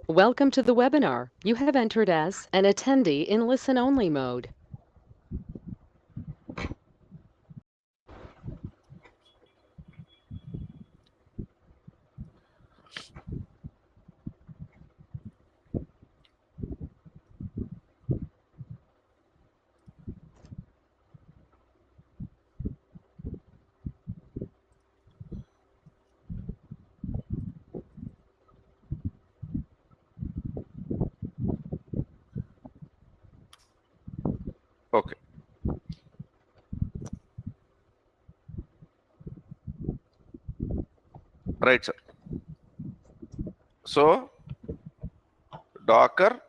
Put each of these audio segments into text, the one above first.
Welcome to the webinar. You have entered as an attendee in listen-only mode. Okay. Right, sir. So, Docker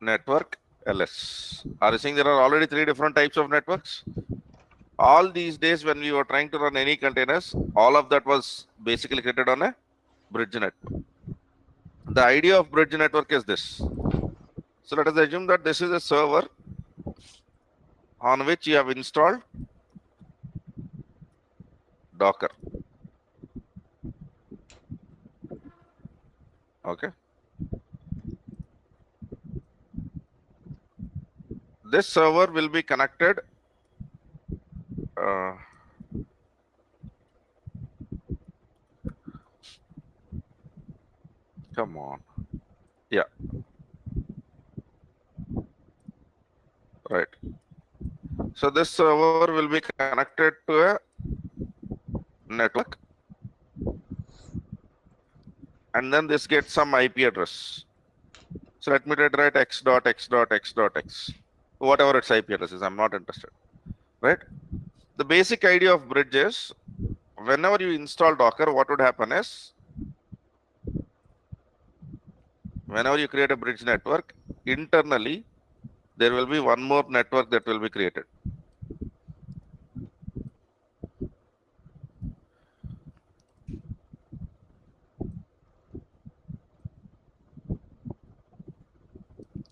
network LS. Are you saying there are already three different types of networks? All these days, when we were trying to run any containers, all of that was basically created on a bridge network. The idea of bridge network is this. So, let us assume that this is a server on which you have installed Docker. Okay. This server will be connected. Uh, come on. Yeah. Right. So, this server will be connected to a network. And then this gets some IP address. So let me write x dot x dot x dot x, whatever its IP address is. I'm not interested, right? The basic idea of bridge is whenever you install Docker, what would happen is whenever you create a bridge network, internally there will be one more network that will be created.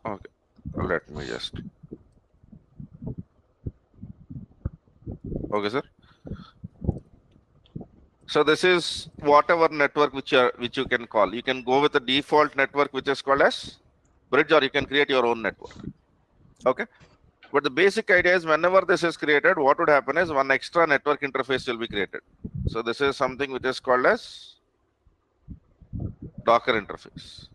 Okay, let me just. Okay, sir. So this is whatever network which you can call. You can go with the default network which is called as bridge, or you can create your own network. Okay. But the basic idea is whenever this is created, what would happen is one extra network interface will be created. So this is something which is called as Docker interface.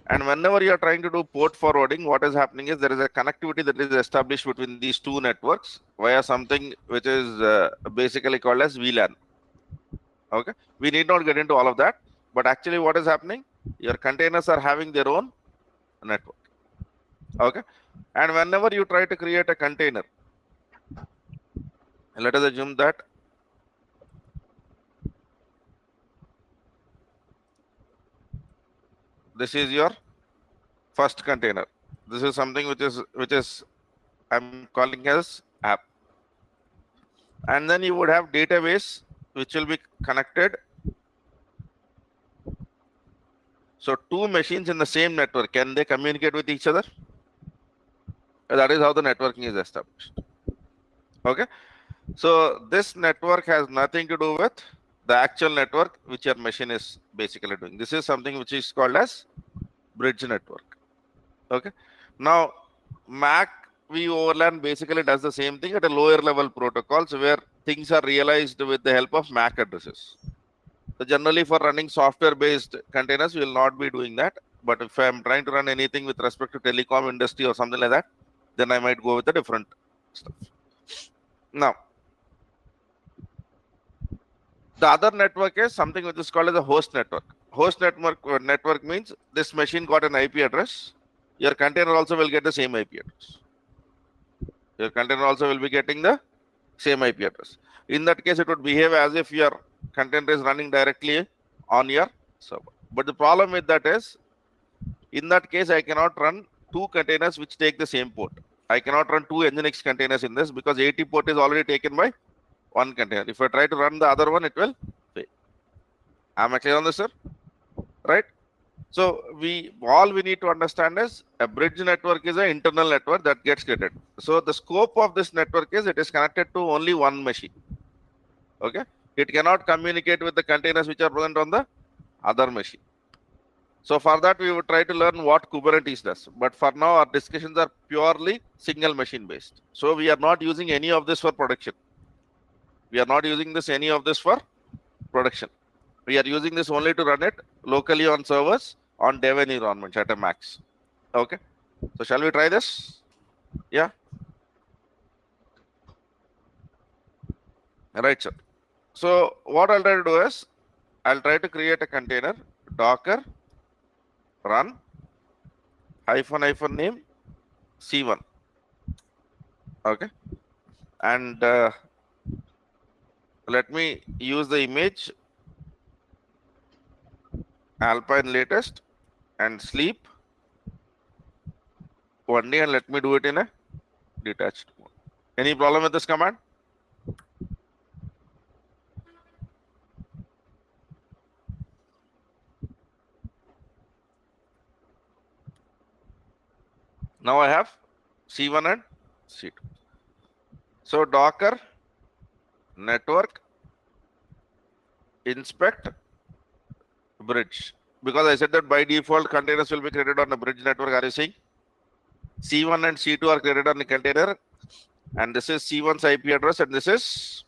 And whenever you are trying to do port forwarding, what is happening is there is a connectivity that is established between these two networks via something which is basically called as VLAN. Okay, we need not get into all of that, but actually what is happening? Your containers are having their own network. Okay, and whenever you try to create a container, let us assume that this is your first container. This is something which is I'm calling as app. And then you would have database which will be connected. So two machines in the same network, can they communicate with each other? That is how the networking is established. Okay. So this network has nothing to do with the actual network which your machine is basically doing. This is something which is called as bridge network. Okay. Now Mac VLAN basically does the same thing at a lower level protocols where things are realized with the help of MAC addresses. So generally for running software based containers, we will not be doing that. But if I'm trying to run anything with respect to telecom industry or something like that, then I might go with a different stuff. Now, the other network is something which is called as a host network. Host network means this machine got an IP address. Your container also will get the same IP address. Your container also will be getting the same IP address. In that case, it would behave as if your container is running directly on your server. But the problem with that is, in that case, I cannot run two containers which take the same port. I cannot run two Nginx containers in this because 80 port is already taken by one container. If I try to run the other one, it will fail. Am I clear on this, sir? Right? So all we need to understand is a bridge network is an internal network that gets created. So the scope of this network is it is connected to only one machine. Okay, it cannot communicate with the containers which are present on the other machine. So for that, we would try to learn what Kubernetes does. But for now, our discussions are purely single machine based. So we are not using any of this for production. We are not using any of this for production. We are using this only to run it locally on servers on dev environments at a max. Okay. So shall we try this? Yeah. Right, sir. So what I'll try to do is I'll try to create a container docker run hyphen name C1. Okay. And let me use the image Alpine latest and sleep one day, and let me do it in a detached mode. Any problem with this command? Now I have C1 and C2. So docker network inspect bridge, because I said that by default containers will be created on a bridge network. Are you seeing? C1 and C2 are created on the container, and this is C1's IP address and this is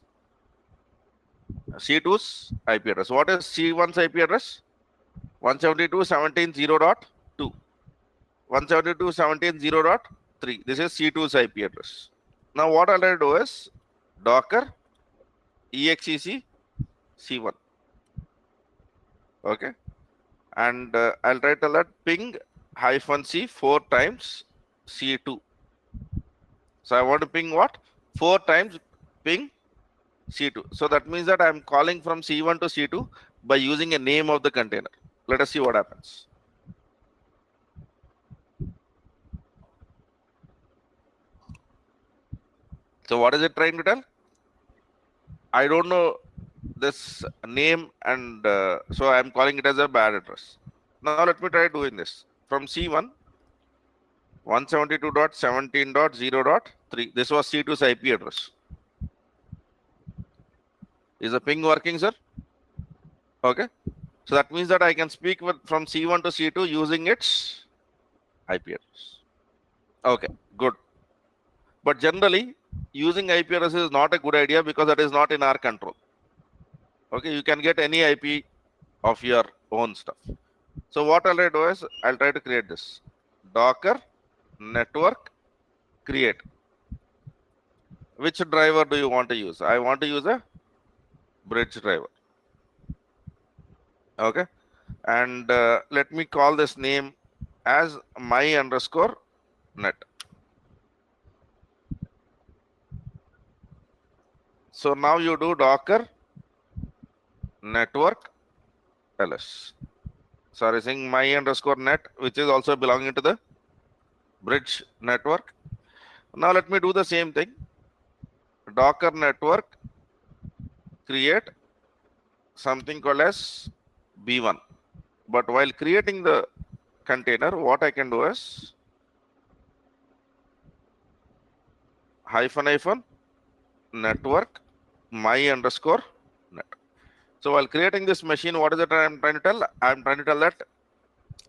C2's IP address. What is C1's IP address? 172.17.0.2. 172.17.0.3. This is C2's IP address. Now what I'll do is docker exec C1. Okay. And I'll try to let ping -c 4 times C2. So I want to ping what? 4 times ping C2. So that means that I'm calling from C1 to C2 by using a name of the container. Let us see what happens. So what is it trying to tell? I don't know this name, and so I'm calling it as a bad address. Now let me try doing this. From C1, 172.17.0.3. This was C2's IP address. Is the ping working, sir? Okay. So that means that I can speak from C1 to C2 using its IP address. Okay, good. But generally, using IP address is not a good idea because that is not in our control. Okay, you can get any IP of your own stuff. So what I'll do is I'll try to create this docker network create. Which driver do you want to use? I want to use a bridge driver. Okay, and let me call this name as my_net. So now you do docker network ls. Sorry, saying my_net, which is also belonging to the bridge network. Now let me do the same thing. Docker network create something called as B1. But while creating the container, what I can do is --, network my_net. So while creating this machine, what is it I'm trying to tell? I'm trying to tell that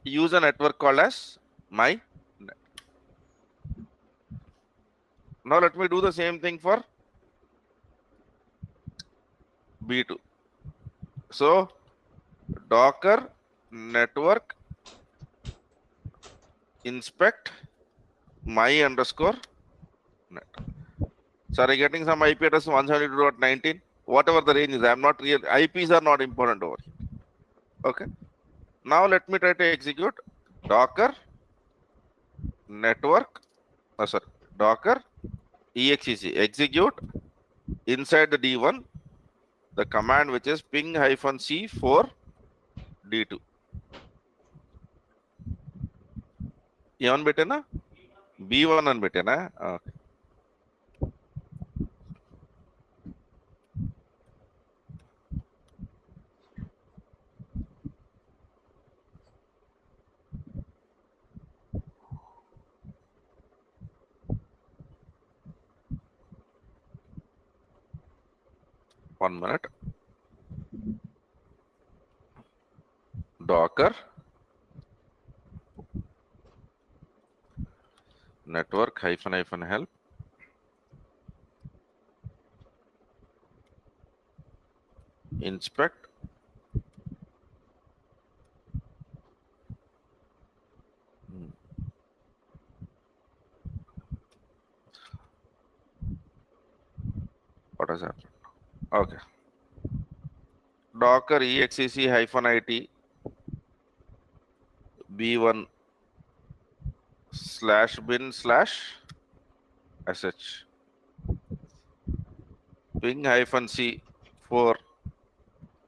use a network called as my net. Now let me do the same thing for B2. So docker network inspect my_net. Sorry, getting some IP address 172.19, whatever the range is. I'm not real. IPs are not important over here. Okay. Now let me try to execute docker network. Docker exec execute inside the D1 the command which is ping-c for D2. Even betena B1 and betena. Okay. One minute. Docker network hyphen help. Inspect. What has happened? Okay. Docker exec hyphen it b1 /bin /sh ping hyphen c for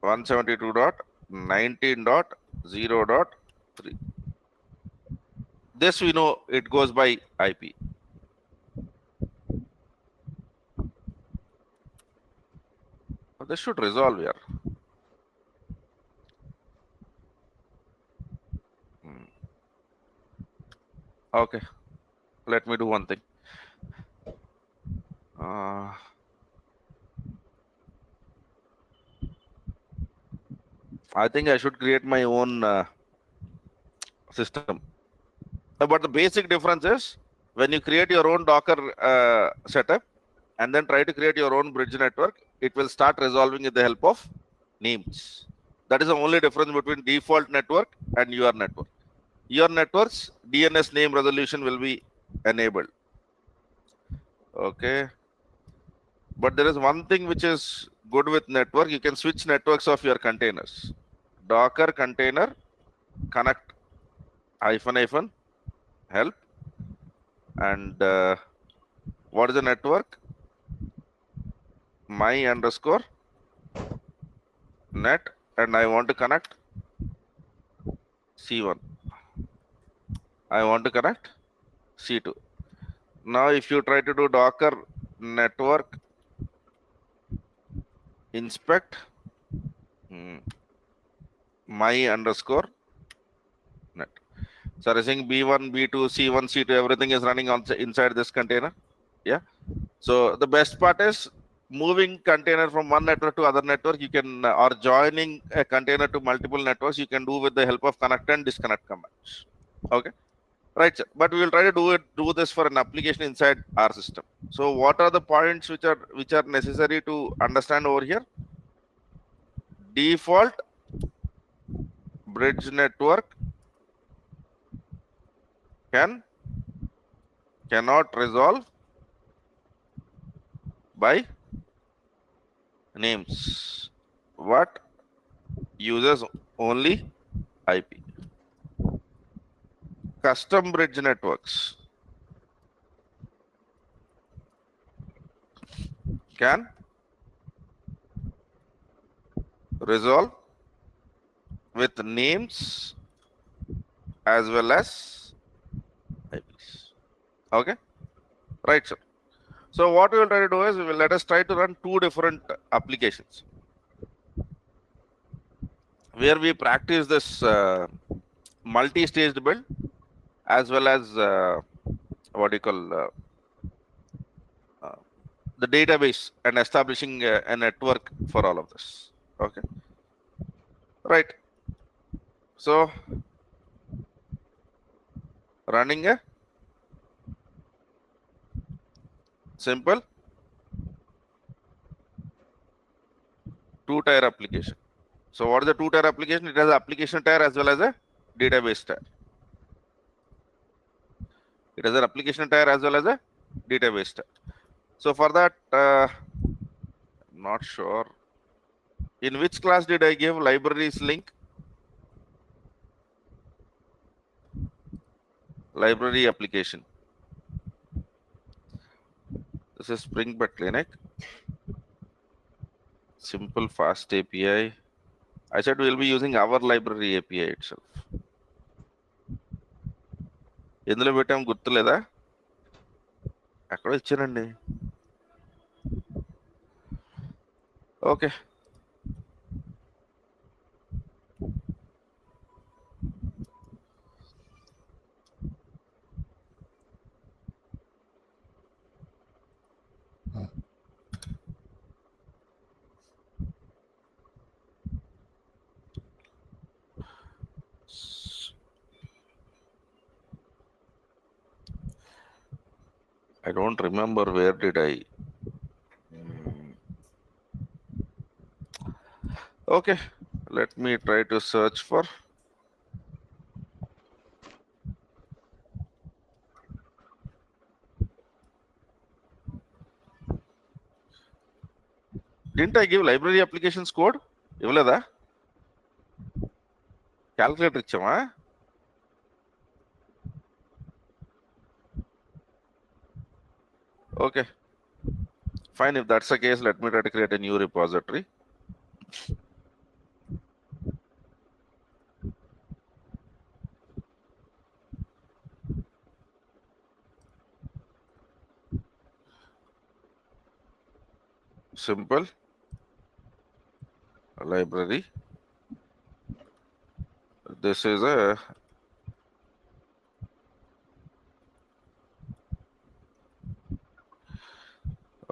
172.19.0.3. This we know it goes by IP. This should resolve here. Okay, let me do one thing. I think I should create my own system. But the basic difference is when you create your own Docker setup and then try to create your own bridge network, it will start resolving with the help of names. That is the only difference between default network and your network. Your network's DNS name resolution will be enabled. Okay. But there is one thing which is good with network. You can switch networks of your containers. Docker container connect hyphen help. And what is the network? My underscore net. And I want to connect C1. I want to connect C2. Now, if you try to do Docker network inspect my underscore net. So I think B1, B2, C1, C2, everything is running on inside this container. Yeah. So the best part is moving container from one network to other network. You can or joining a container to multiple networks. You can do with the help of connect and disconnect commands. Okay. Right, sir. But we will try to do this for an application inside our system. So what are the points which are necessary to understand over here? Default bridge network cannot resolve by names. What uses only IP. Custom bridge networks can resolve with names as well as IPs. Okay, right, sir. So what we will try to do is let us try to run two different applications where we practice this multi-staged build as well as what do you call the database and establishing a network for all of this. Okay, right. So running a simple two-tier application. So what is a two-tier application? It has an application tier as well as a database tier. It has an application tier as well as a database tier. So for that, I'm not sure. In which class did I give libraries link? Library application. This is Spring Boot Clinic. Simple fast API. I said we'll be using our library API itself. ఎందులో పెట్టాం గుర్తులేదా? ఎక్కడో ఇచ్చానండి. Okay. I don't remember where did I. Okay, let me try to search for. Didn't I give library applications code? ఇవ్వలేదా? Calculator ఇచ్చామా? Okay, fine. If that's the case, let me try to create a new repository. Simple library. This is a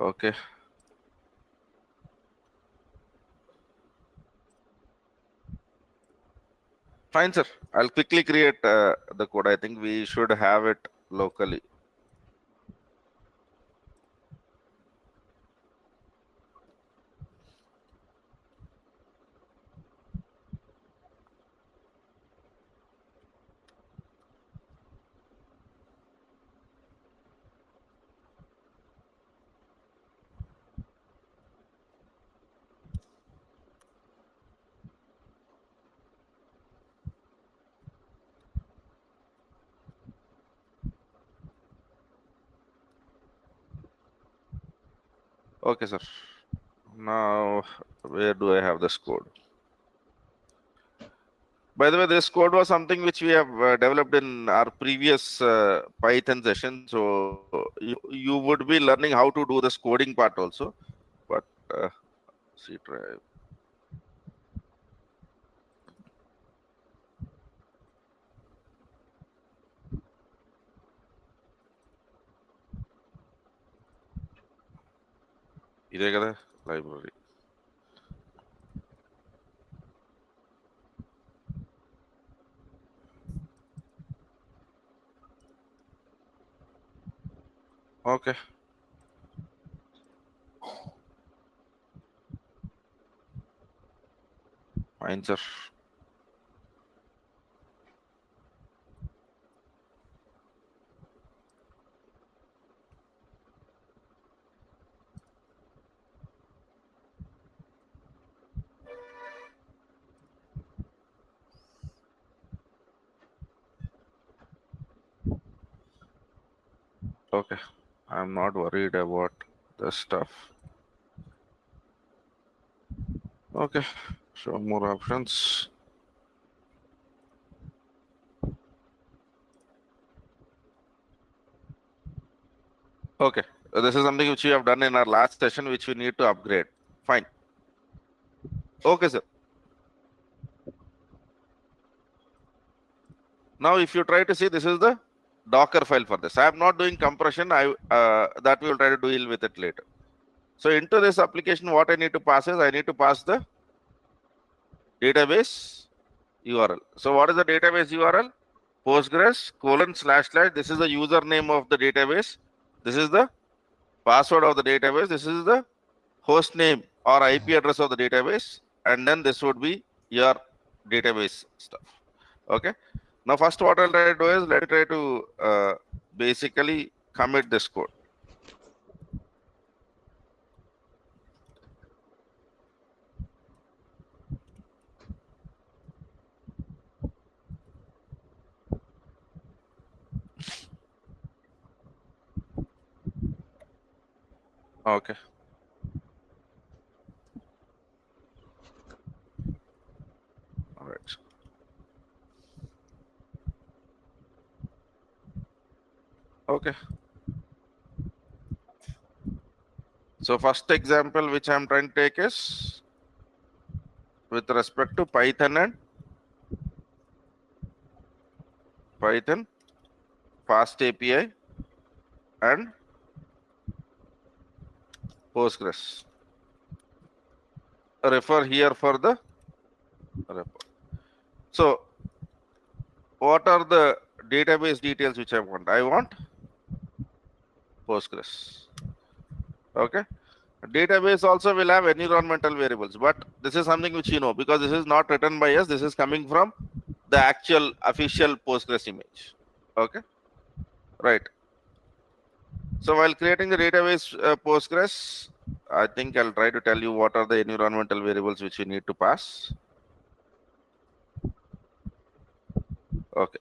okay. Fine, sir. I'll quickly create the code. I think we should have it locally. Okay, sir. Now, where do I have this code? By the way, this code was something which we have developed in our previous Python session. So you would be learning how to do this coding part also. But C drive. ఇదే కదా library. Okay. Fine, sir. Okay. I'm not worried about the stuff. Okay. Show more options. Okay. This is something which we have done in our last session, which we need to upgrade. Fine. Okay, sir. Now, if you try to see, this is the Docker file for this. I am not doing compression. That we will try to deal with it later. So into this application, what I need to pass is I need to pass the database URL. So what is the database URL? Postgres:// This is the username of the database. This is the password of the database. This is the host name or IP address of the database. And then this would be your database stuff. Okay. Now, first what I'll try to do is let me try to basically commit this code. Okay. All right. Okay. So first example which I'm trying to take is with respect to Python and Python Fast API and Postgres. Refer here for the repo. So what are the database details which I want? I want Postgres. Okay. Database also will have environmental variables, but this is something which you know because this is not written by us. This is coming from the actual official Postgres image. Okay. Right. So while creating the database Postgres, I think I'll try to tell you what are the environmental variables which you need to pass. Okay.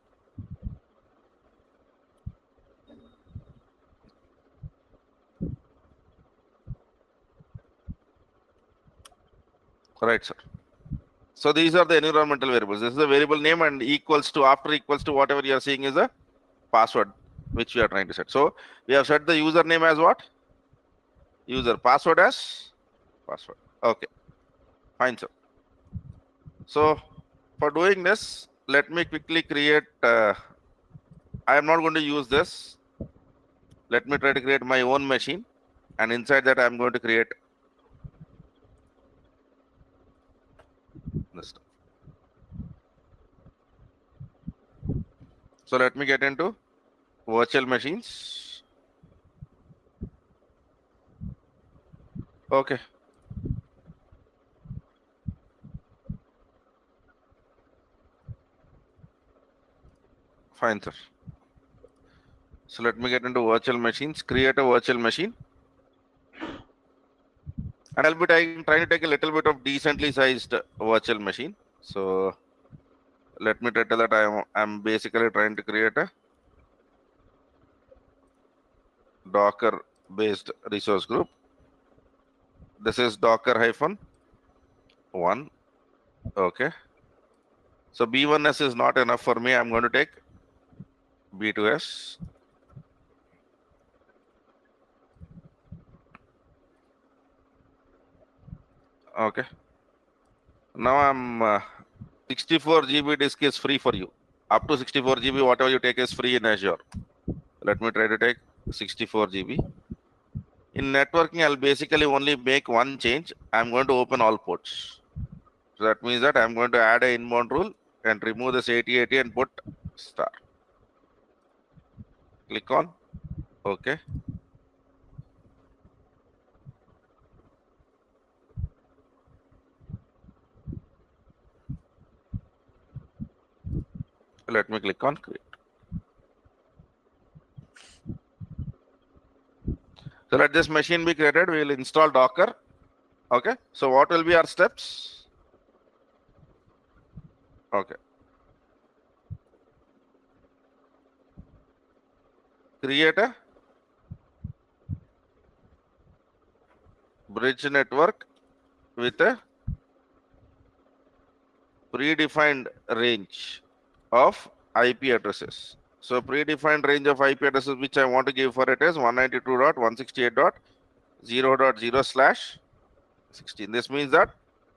Right, sir. So these are the environmental variables. This is the variable name and equals to after equals to whatever you are seeing is a password which we are trying to set. So we have set the username as what? User. Password as password. Okay. Fine, sir. So for doing this, let me quickly create. I am not going to use this. Let me try to create my own machine, and inside that I am going to create this stuff. So let me get into virtual machines. Okay. Fine, sir. So let me get into virtual machines, create a virtual machine. And I'll be trying to take a little bit of decently sized virtual machine. So let me tell that I'm basically trying to create a Docker based resource group. This is Docker-1. Okay. So B1S is not enough for me. I'm going to take B2S. Okay. Now I'm 64 GB disk is free for you. Up to 64 GB, whatever you take is free in Azure. Let me try to take 64 GB. In networking, I'll basically only make one change. I'm going to open all ports. So that means that I'm going to add an inbound rule and remove this 8080 and put star. Click on OK. Let me click on create. So let this machine be created. We will install Docker. Okay. So what will be our steps? Okay. Create a bridge network with a predefined range of IP addresses. So predefined range of IP addresses which I want to give for it is 192.168.0.0/16. This means that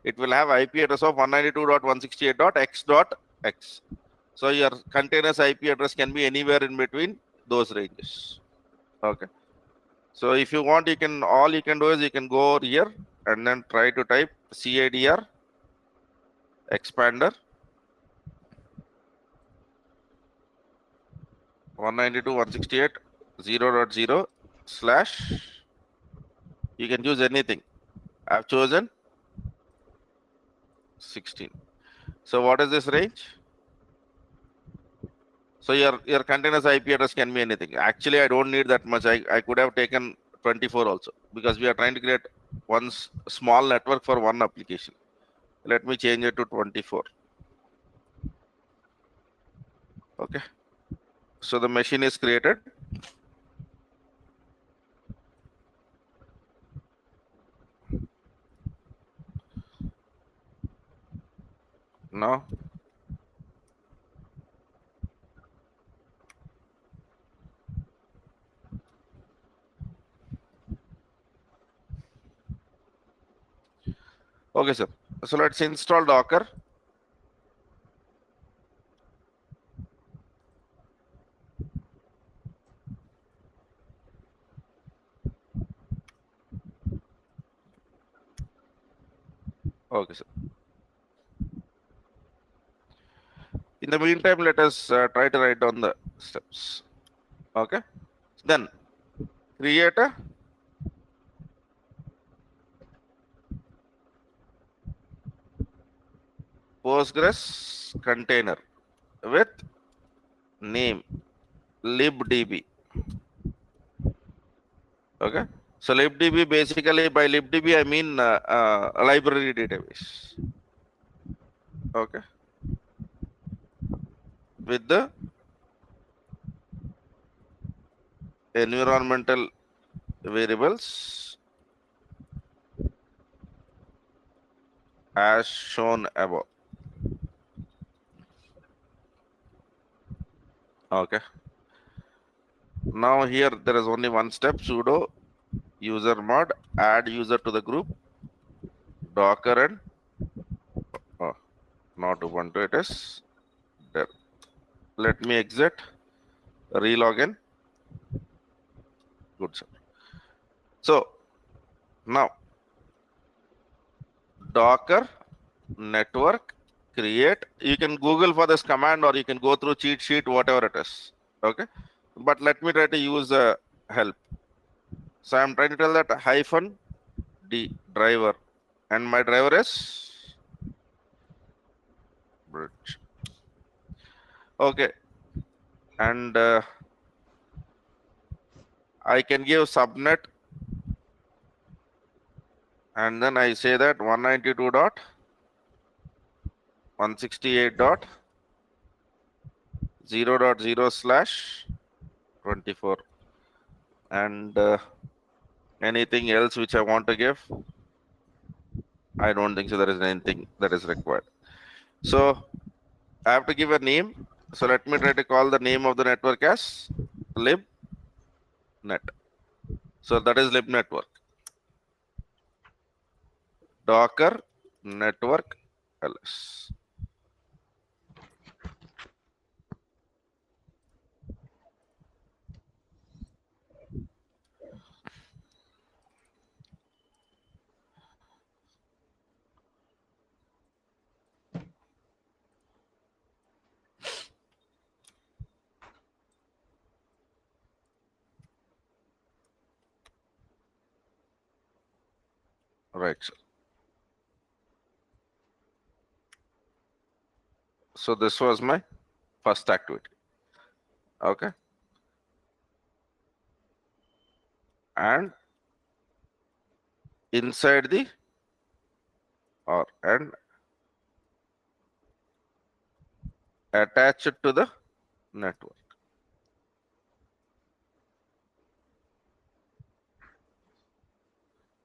it will have IP address of 192.168.x.x. So your container's IP address can be anywhere in between those ranges. Okay. So if you want, you can do is you can go over here and then try to type CADR expander 192.168.0.0/ you can choose anything. I've chosen 16. So what is this range? So your container's IP address can be anything. Actually, I don't need that much. I could have taken 24 also because we are trying to create one small network for one application. Let me change it to 24. Okay. So the machine is created. Now okay, sir. So let's install Docker. Okay, sir. In the meantime, let us try to write down the steps. Okay. Then create a Postgres container with name libdb. Okay, so libdb, basically by libdb I mean a library database. Okay, with the environmental variables as shown above. Okay, now here there is only one step: sudo user mod add user to the group, docker and oh, not Ubuntu, it is there. Let me exit, relogin. Good, sir. So now docker network create. You can Google for this command or you can go through cheat sheet, whatever it is. Okay, but let me try to use a help. So I'm trying to tell that hyphen d driver, and my driver is bridge. Okay, and I can give subnet, and then I say that 192.168.0.0/24, and anything else which I want to give. I don't think so there is anything that is required. So I have to give a name. So let me try to call the name of the network as libnet. So that is libnetwork. Docker network ls. Right. So this was my first activity. Okay. And inside the or and attach it to the network.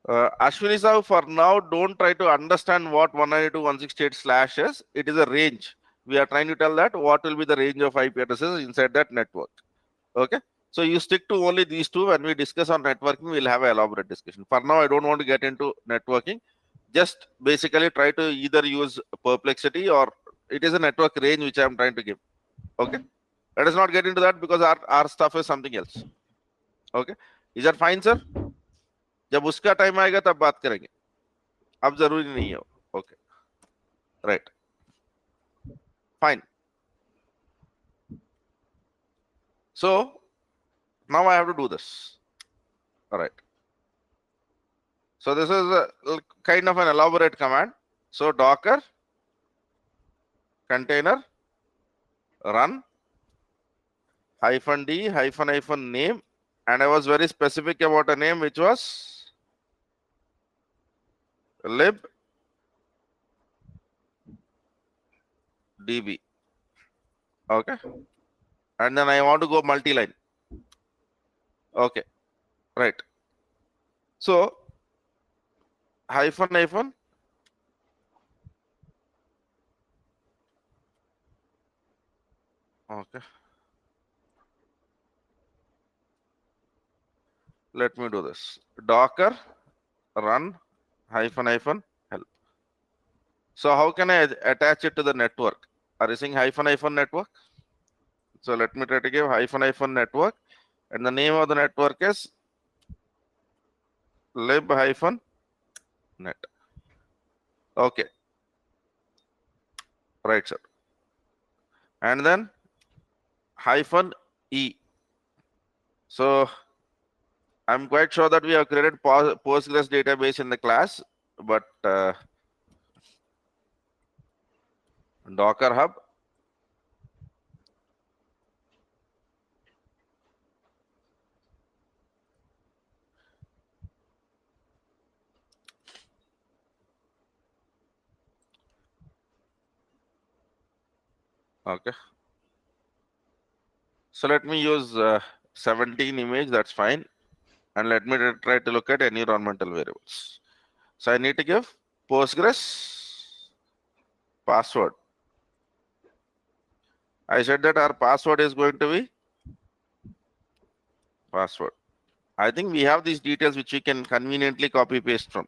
Ashwini Sahu, for now, don't try to understand what 192.168/ is. It is a range. We are trying to tell that what will be the range of IP addresses inside that network. Okay. So you stick to only these two. When we discuss on networking, we'll have an elaborate discussion. For now, I don't want to get into networking. Just basically try to either use Perplexity or it is a network range which I'm trying to give. Okay. Let us not get into that because our stuff is something else. Okay. Is that fine, sir? जब उसका time आएगा तब बात करेंगे, अब जरूरी नहीं है. Okay. Right. Fine. So now I have to do this. All right. So this is a kind of an elaborate command. So docker container run -d -name, and I was very specific about a name which was libdb. Okay. And then I want to go multi-line. Okay. Right. So -. Okay. Let me do this. Docker run -help. So how can I attach it to the network? Are you saying -? Network? So let me try to give -, network, and the name of the network is lib-net. Okay. Right, sir. And then -e. So I'm quite sure that we have created Postgres database in the class, but Docker Hub. Okay. So let me use 17 image, that's fine. And let me try to look at environmental variables. So I need to give Postgres password. I said that our password is going to be password. I think we have these details which we can conveniently copy paste from.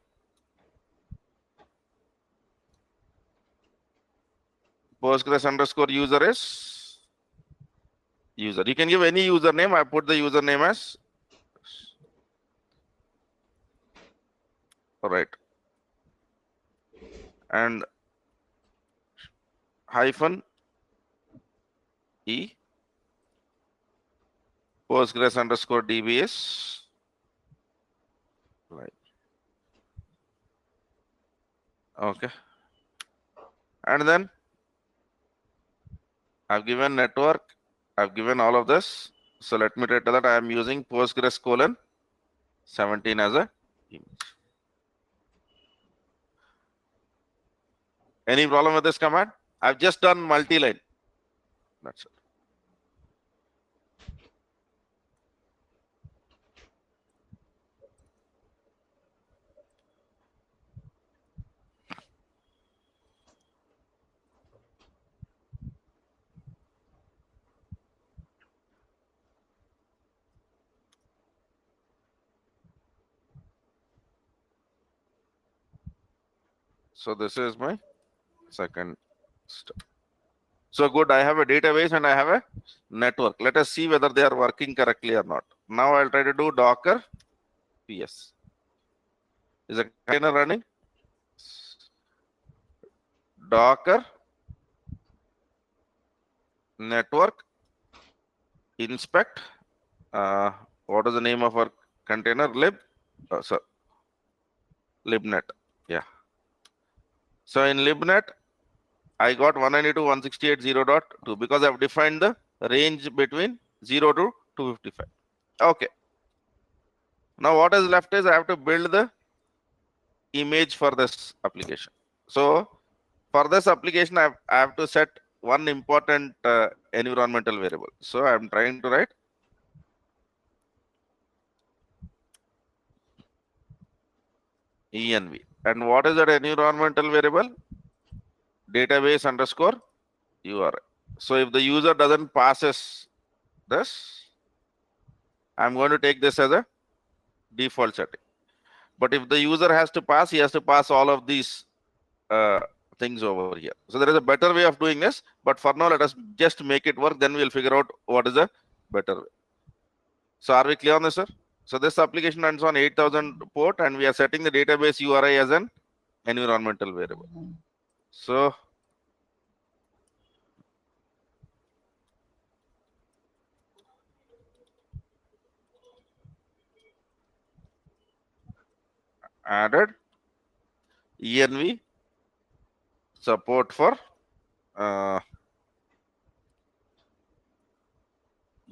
Postgres underscore user is user. You can give any username. I put the username as right. And hyphen E Postgres underscore DB is right. Okay. And then I've given network. I've given all of this. So let me tell that I am using Postgres colon 17 as a image. Any problem with this command? I've just done multi-line. That's it. So this is my second step. So good, I have a database and I have a network. Let us see whether they are working correctly or not. Now I'll try to do Docker PS. Is a container running? Docker network inspect. What is the name of our container? Libnet. Yeah. So in Libnet, I got 192.168.0.2 because I've defined the range between 0 to 255. Okay. Now what is left is I have to build the image for this application. So for this application, I have to set one important environmental variable. So I'm trying to write env. And what is that environmental variable? Database underscore URI. So if the user doesn't passes this, I'm going to take this as a default setting. But if the user has to pass, he has to pass all of these things over here. So there is a better way of doing this, but for now, let us just make it work. Then we'll figure out what is a better way. So are we clear on this, sir? So this application runs on 8000 port, and we are setting the database URI as an environmental variable. So added env support for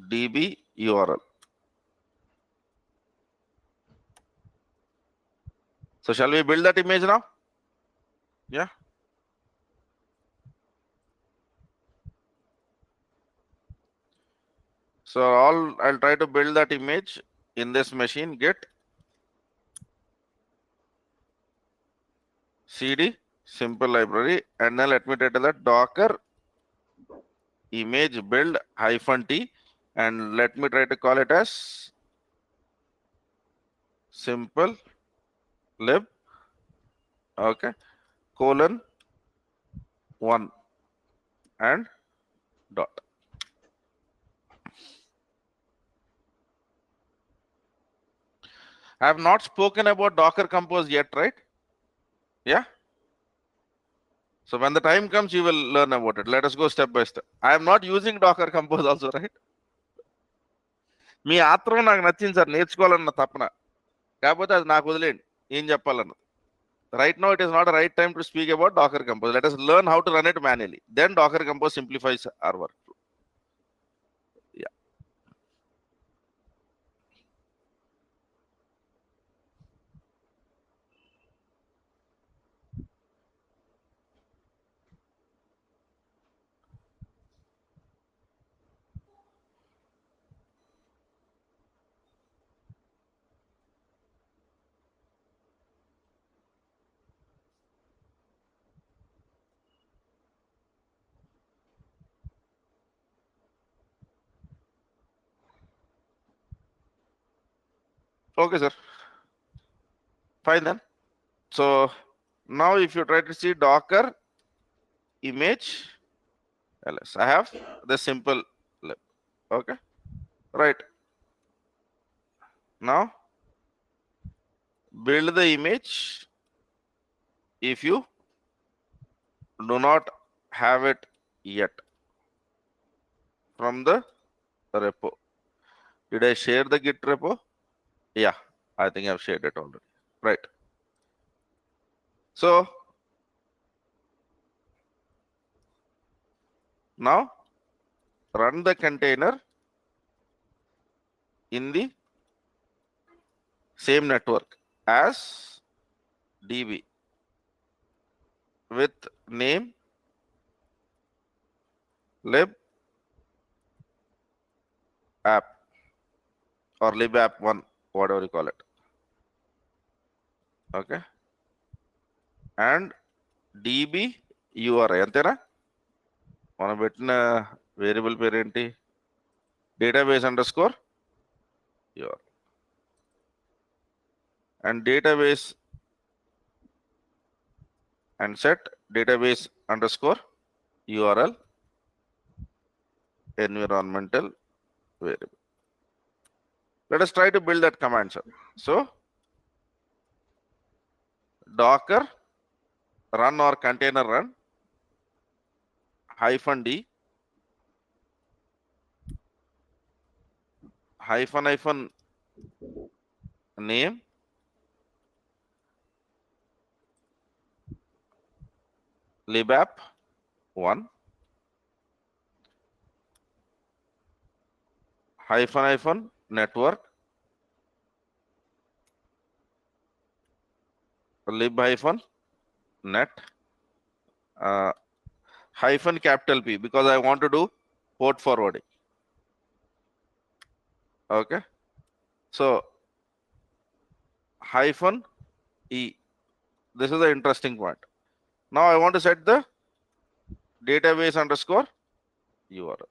DB URL. So shall we build that image now? Yeah. So I'll try to build that image in this machine. Git cd simple library, and then let me title that Docker image build -t, and let me try to call it as simple lib. Okay, colon 1 and dot. I have not spoken about Docker Compose yet, right? Yeah. So when the time comes, you will learn about it. Let us go step by step. I am not using Docker Compose also, right? మీ ఆత్రం నాకు నచ్చింది sir, నేర్చుకోవాలన్న తపన. కాకపోతే అది నాకు వదిలేండి ఏం చెప్పాలన్నది. Right now, it is not a right time to speak about Docker Compose. Let us learn how to run it manually. Then Docker Compose simplifies our work. Yeah. Okay, sir. Fine then. So now if you try to see Docker image ls, I have the simple lib. Okay. Right. Now build the image if you do not have it yet from the repo. Did I share the Git repo? Yeah, I think I've shared it already. Right. So now run the container in the same network as db with name lib app or lib app 1, whatever you call it. Okay. And db URI antena మనం పెట్టిన variable పేరు ఏంటి, database underscore URI, and database and set database underscore URL environmental variable. Let us try to build that command, sir. So docker run or container run -d hyphen name libapp 1 hyphen network lib hyphen net hyphen capital P because I want to do port forwarding. Okay. So hyphen E. This is the interesting point. Now I want to set the database underscore URL.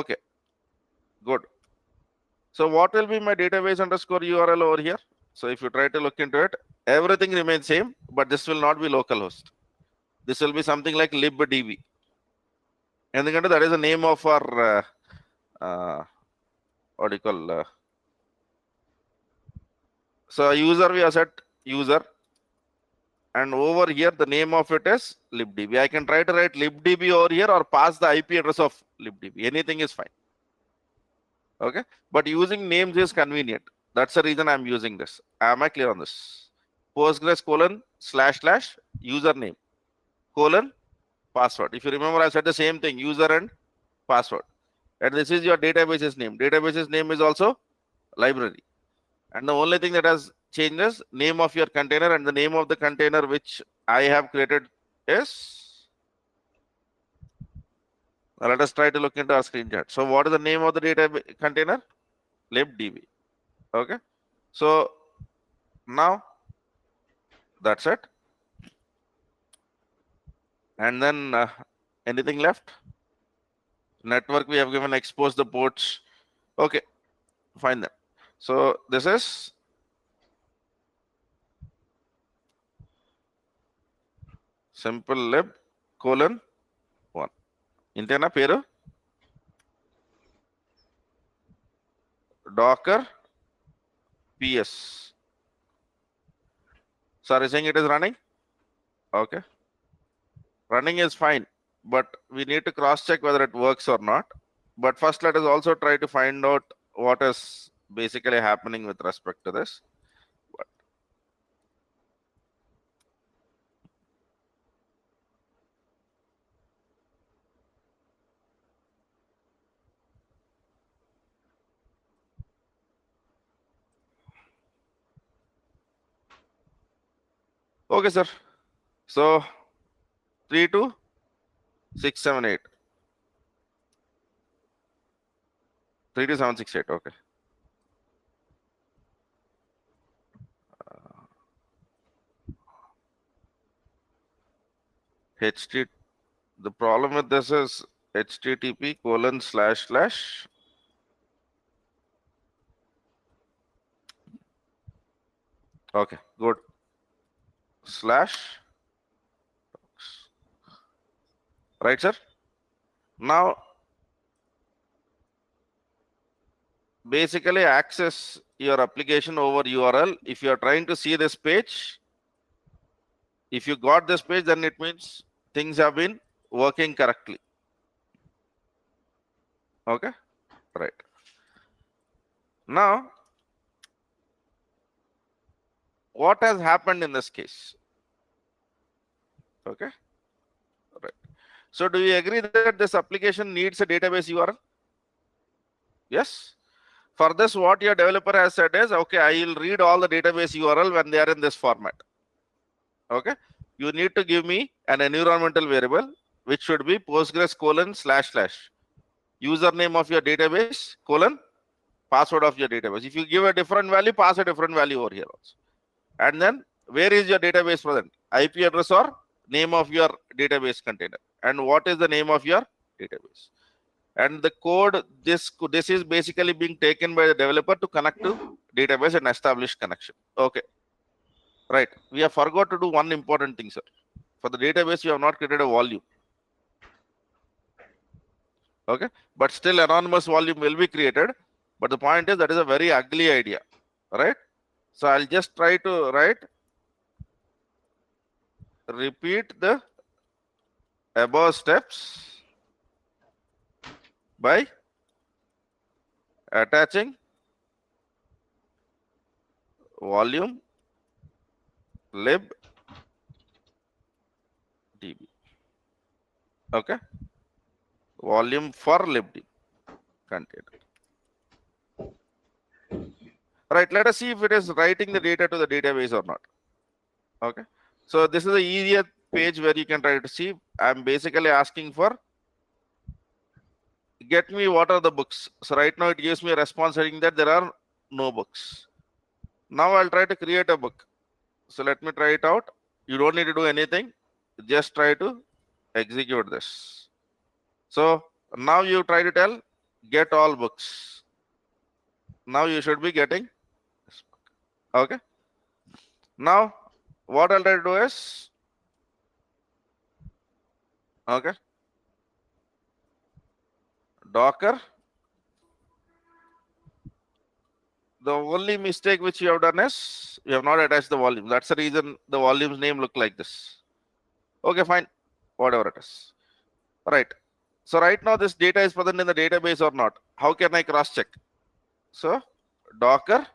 Okay. Good. So what will be my database underscore URL over here? So if you try to look into it, everything remains same, but this will not be localhost. This will be something like libdb. And that is the name of our what do you call? So user we have set user, and over here the name of it is libdb. I can try to write libdb over here or pass the IP address of libdb. Anything is fine. Okay, but using names is convenient. That's the reason I'm using this. Am I clear on this? Postgres : username : password. If you remember, I said the same thing, user and password. And this is your database's name. Database's name is also library. And the only thing that has changed is name of your container, and the name of the container which I have created is, let us try to look into our screenshot. So what is the name of the database container? libdb. Okay. So now that's it. And then anything left? Network we have given, expose the ports. Okay, fine then. So this is simple lib : 1. Intena peru docker ps. Sorry, saying it is running. Okay, running is fine, but we need to cross check whether it works or not. But first, let us also try to find out what is basically happening with respect to this. Okay, sir. So 32678. 32768. Okay. HT. The problem with this is http:// okay, good. Slash. Right, sir? Now, basically access your application over URL. If you are trying to see this page, if you got this page, then it means things have been working correctly. Okay, right. Now, what has happened in this case? Okay, right. So do you agree that this application needs a database URL? Yes. For this, what your developer has said is, okay, I will read all the database URL when they are in this format. Okay, you need to give me an environmental variable, which should be Postgres : / username of your database : password of your database. If you give a different value, pass a different value over here also. And then where is your database present? IP address or name of your database container. And what is the name of your database? And the code, this is basically being taken by the developer to connect to database and establish connection. Okay, right. We have forgot to do one important thing, sir. For the database, you have not created a volume. Okay, but still anonymous volume will be created. But the point is that is a very ugly idea, right? So I'll just try to write, repeat the above steps by attaching volume lib db. Okay, volume for libd container. Right, let us see if it is writing the data to the database or not. Okay, so this is the easier page where you can try to see. I'm basically asking for get me what are the books. So right now it gives me a response saying that there are no books. Now I'll try to create a book. So let me try it out. You don't need to do anything. Just try to execute this. So now you try to tell get all books. Now you should be getting this book. Okay. Now what I'll try to do is, okay, Docker. The only mistake which you have done is you have not attached the volume. That's the reason the volume's name look like this. Okay, fine, whatever it is. Right. So right now this data is present in the database or not. How can I cross check? So Docker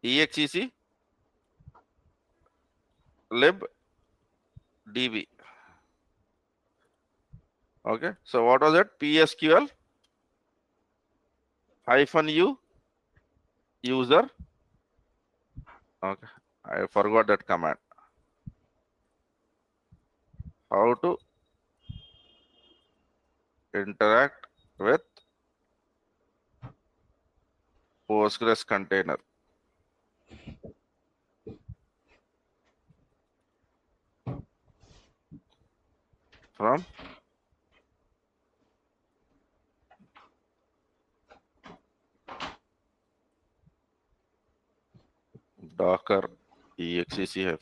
exec lib db. Okay. So what was it? PSQL -u user. Okay. I forgot that command. How to interact with Postgres container. From Docker exec-int.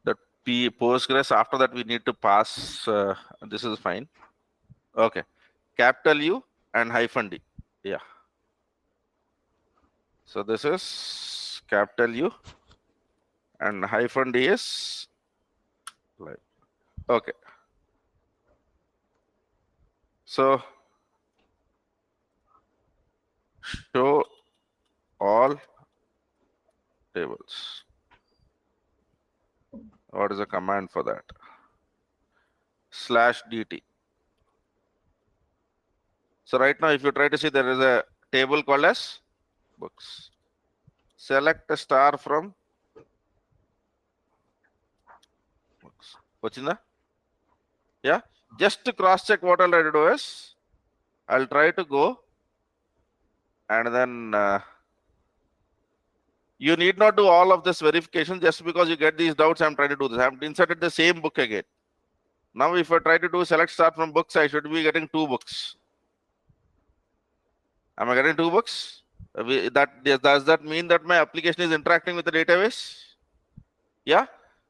That Postgres, after that we need to pass, this is fine. Okay, capital U and -d. Yeah. So this is capital U and -d is like. Okay. So show all tables. What is the command for that? /dt. So right now, if you try to see, there is a table called as books. Select a star from books. Vachinda? Yeah. Just to cross check, what I'll try to do is I'll try to go and then you need not do all of this verification just because you get these doubts. I'm trying to do this. I've inserted the same book again. Now, if I try to do select star from books, I should be getting 2 books. Am I getting 2 books? Does that mean that my application is interacting with the database? Yeah.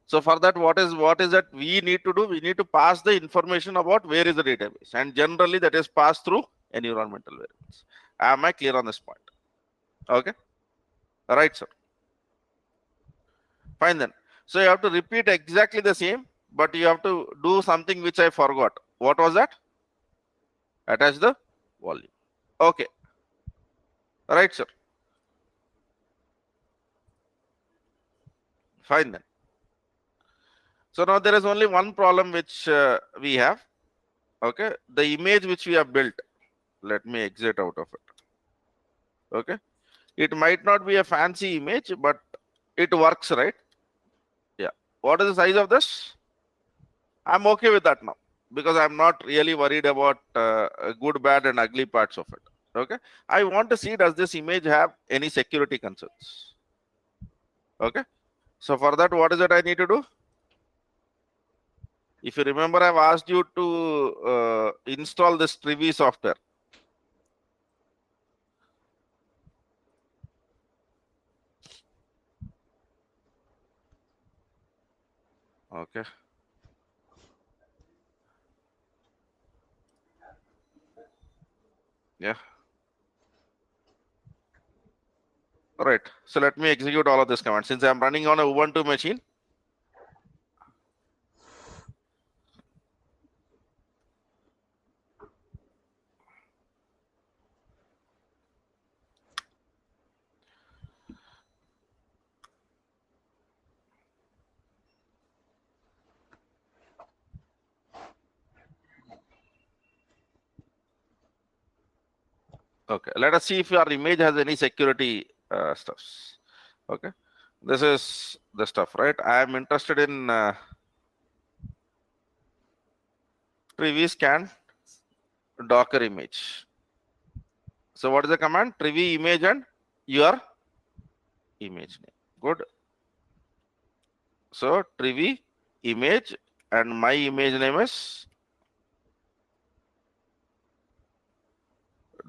So for that, what is that we need to do? We need to pass the information about where is the database, and generally that is passed through environmental variables. Am I clear on this point? Okay. All right, sir. Fine then. So you have to repeat exactly the same, but you have to do something which I forgot. What was that? Attach the volume. Okay. All right, sir. Fine then. So now there is only one problem which we have. Okay. The image which we have built. Let me exit out of it. Okay. It might not be a fancy image, but it works, right? Yeah. What is the size of this? I'm okay with that now because I'm not really worried about good, bad, and ugly parts of it. Okay. I want to see, does this image have any security concerns? Okay. So for that, what is it I need to do? If you remember, I've asked you to install this Trivy software. Okay. Yeah. All right. So let me execute all of this command. Since I'm running on a Ubuntu machine, okay, let us see if your image has any security stuffs. Okay, this is the stuff, right? I am interested in Trivy scan Docker image. So what is the command? Trivy image and your image name. Good. So Trivy image and my image name is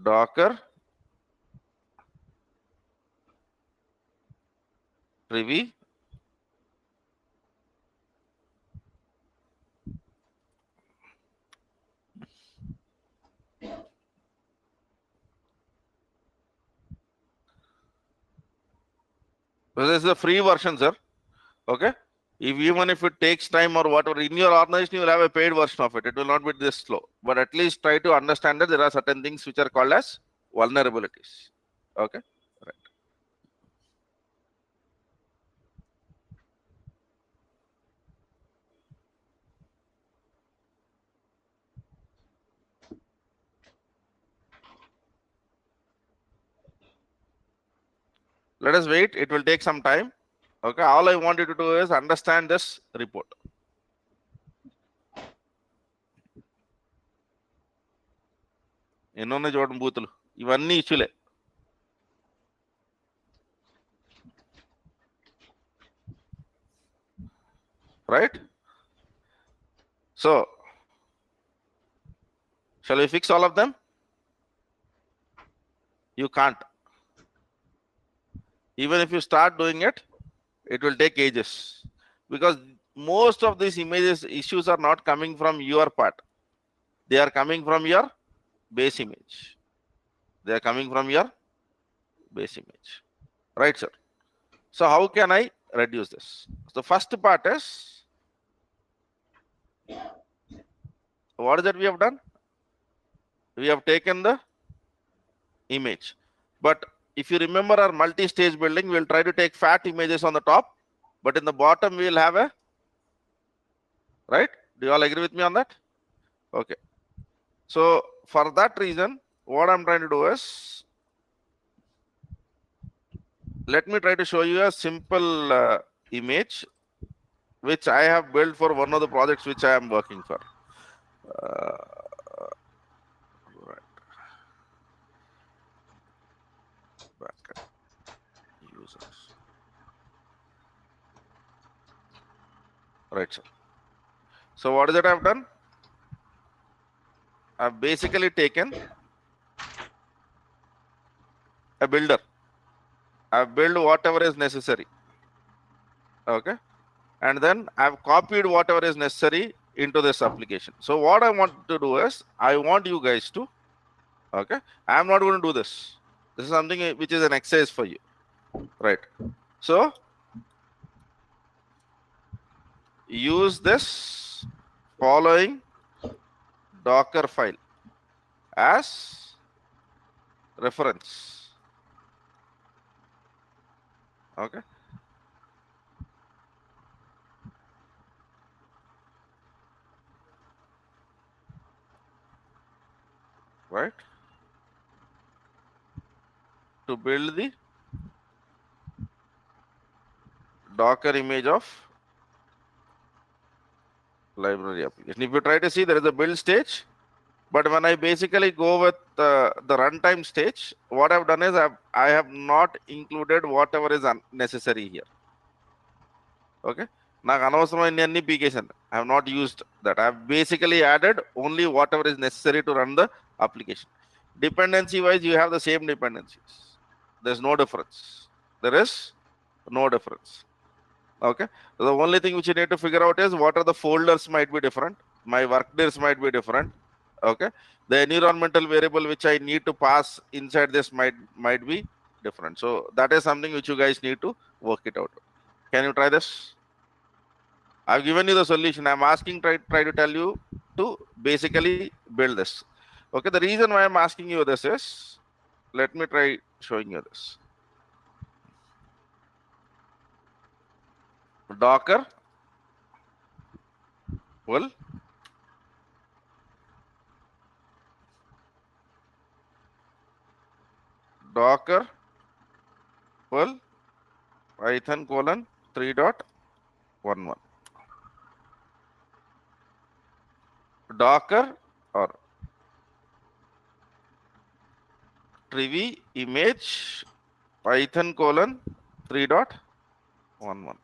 Docker Trivy. This is the free version, sir. Okay. Even if it takes time or whatever, in your organization, you will have a paid version of it. It will not be this slow. But at least try to understand that there are certain things which are called as vulnerabilities. Okay. Right. Let us wait. It will take some time. Okay. All I want you to do is understand this report. ఎన్నోనే చూడండి బూతులు ఇవన్నీ ఇష్యూలే. Right? So, shall we fix all of them? You can't. Even if you start doing it, it will take ages because most of these issues are not coming from your part. They are coming from your base image. They are coming from your base image. Right, sir? So how can I reduce this? The first part is What is that we have done? We have taken the image. But if you remember our multi-stage building, we'll try to take fat images on the top, but in the bottom we will have a, right? Do you all agree with me on that? Okay. So for that reason, what I'm trying to do is, let me try to show you a simple image which I have built for one of the projects which I am working for. Right. Back users. Right, sir. So what is it I've done? I've basically taken a builder. I've built whatever is necessary. Okay. And then I've copied whatever is necessary into this application. So what I want to do is, I want you guys to, okay, I'm not going to do this. This is something which is an exercise for you, right? So use this following Docker file as reference. Okay. Right. To build the Docker image of library application. If you try to see, there is a build stage, but when I basically go with the runtime stage, what I've done is I have not included whatever is unnecessary here. Okay. Now, I have not used that. I have basically added only whatever is necessary to run the application. Dependency wise, you have the same dependencies. There's no difference. There is no difference. Okay. The only thing which you need to figure out is what are the folders might be different. My workdays might be different. Okay. The environmental variable which I need to pass inside this might be different. So that is something which you guys need to work it out. Can you try this? I've given you the solution. I'm asking, try to tell you to basically build this. Okay. The reason why I'm asking you this is, let me try showing you this. Docker will Docker will Python colon 3.11. Docker or Trivy image Python colon 3.11.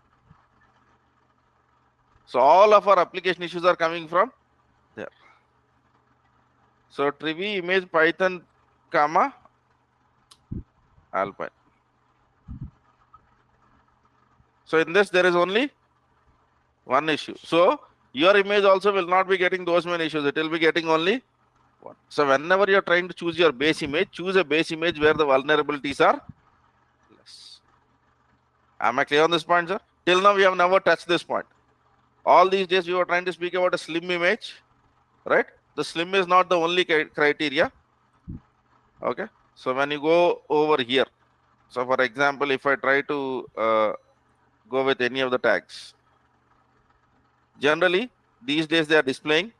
So all of our application issues are coming from there. So Trivy image Python comma Alpine. So in this there is only one issue. So your image also will not be getting those many issues. It will be getting only one. So whenever you are trying to choose your base image, choose a base image where the vulnerabilities are less. Am I clear on this point, sir? Till now we have never touched this point. All these days we were trying to speak about a slim image, right? The slim is not the only criteria. Okay. So when you go over here, so for example, if I try to go with any of the tags, generally these days they are displaying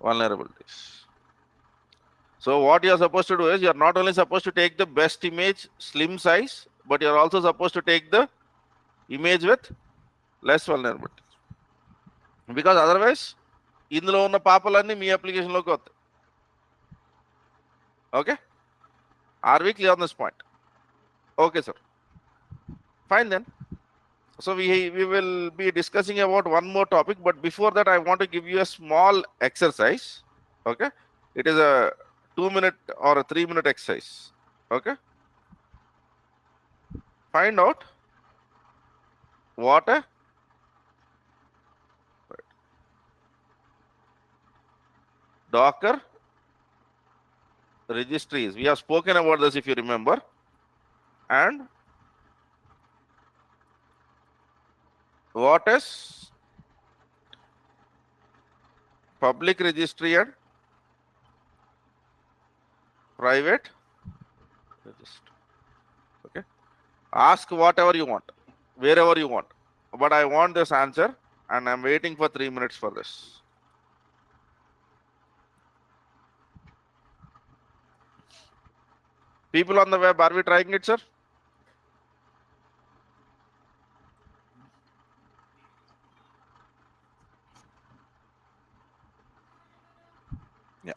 vulnerabilities. So what you are supposed to do is, you are not only supposed to take the best image slim size, but you are also supposed to take the image with less vulnerability, because otherwise ఇందులో ఉన్న పాపలన్నీ మీ application లోకి వస్తాయి. Okay, are we clear on this point? Okay, sir. Fine then. So we will be discussing about one more topic, but before that I want to give you a small exercise. Okay, it is a 2-minute or a 3-minute exercise. Okay, find out what a Docker registries. We have spoken about this if you remember. And what is public registry and private registry. Okay. Ask whatever you want, wherever you want. But I want this answer and I'm waiting for 3 minutes for this. People on the web, are we trying it, sir? Yeah.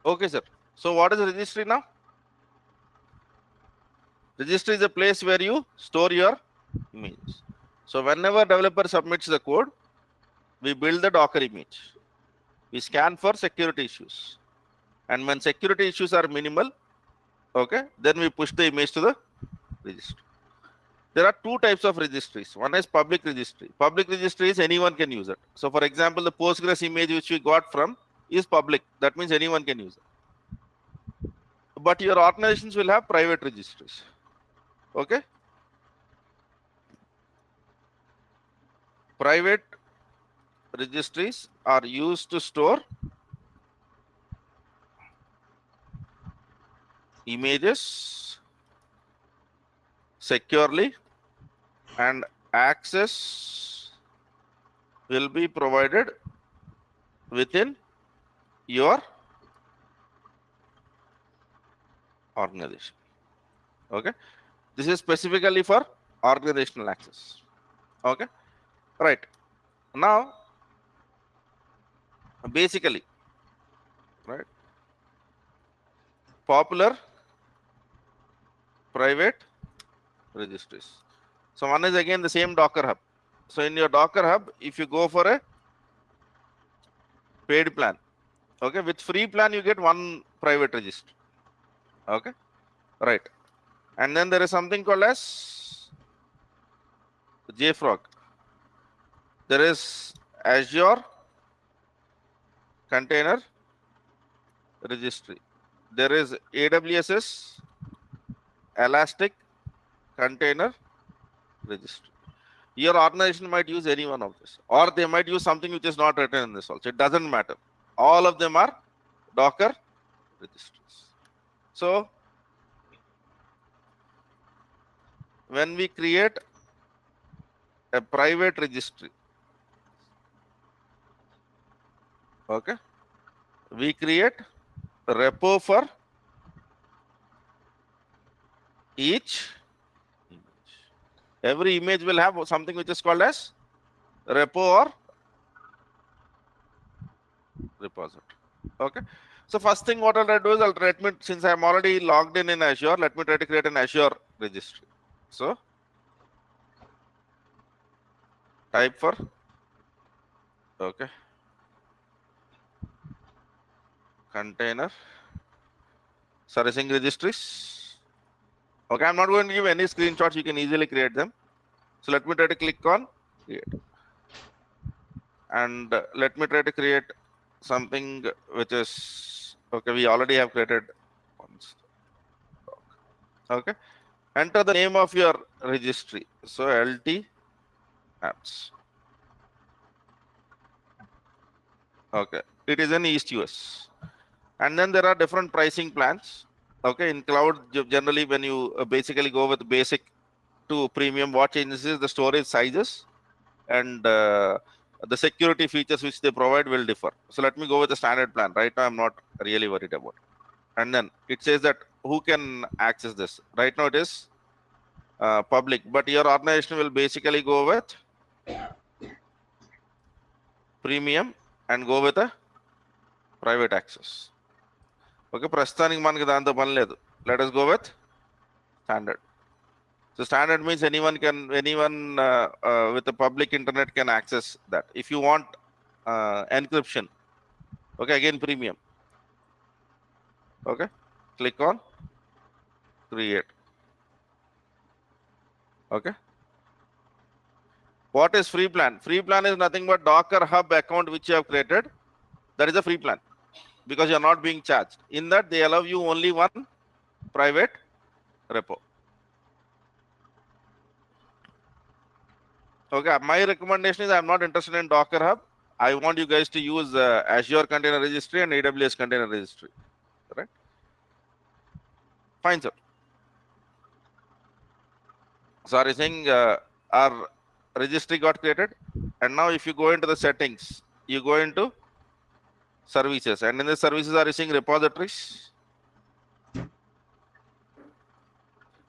Okay, sir. So what is the registry now? Registry is a place where you store your images. So whenever developer submits the code, we build the Docker image. We scan for security issues. And when security issues are minimal, okay, then we push the image to the registry. There are two types of registries. One is public registry. Public registry is anyone can use it. So for example, the Postgres image which we got from is public. That means anyone can use it. But your organizations will have private registries. Okay. Private registries are used to store images securely, and access will be provided within your organization. Okay, this is specifically for organizational access. Okay, right. Now, basically, right, popular private registries. So one is again the same Docker Hub. So in your Docker Hub, if you go for a paid plan, okay, with free plan you get one private registry. Okay, right. And then there is something called as JFrog. There is Azure Container Registry. There is AWS's Elastic Container Registry. Your organization might use any one of this, or they might use something which is not written in this also. It doesn't matter. All of them are Docker registries. So when we create a private registry, okay, we create a repo for each image. Every image will have something which is called as repo or repository. Okay. So first thing what I'll do is since I'm already logged in Azure, let me try to create an Azure registry. So type for, okay, container servicing registries. Okay, I'm not going to give any screenshots. You can easily create them. So let me try to click on create. And let me try to create something which is, okay, we already have created once. Okay, enter the name of your registry. So LT apps. Okay, it is in East US. And then there are different pricing plans. Okay, in cloud, generally when you basically go with basic to premium, what changes is the storage sizes and the security features which they provide will differ. So let me go with the standard plan. Right now, I'm not really worried about it. And then it says that who can access this. Right now it is public, but your organization will basically go with premium and go with a private access. Okay, ప్రస్తుతానికి మనకి దాంతో పని లేదు. Let us go with standard. So standard means anyone with the public internet can access that. If you want encryption, okay, again premium. Okay, click on create. Okay, what is free plan? Free plan is nothing but Docker Hub account which you have created. That is a free plan because you are not being charged. In that they allow you only one private repo. Okay, my recommendation is I'm not interested in Docker Hub. I want you guys to use Azure Container Registry and AWS Container Registry. Right? Fine, sir. Sorry, saying our registry got created, and now if you go into the settings, you go into services, and in the services are using repositories.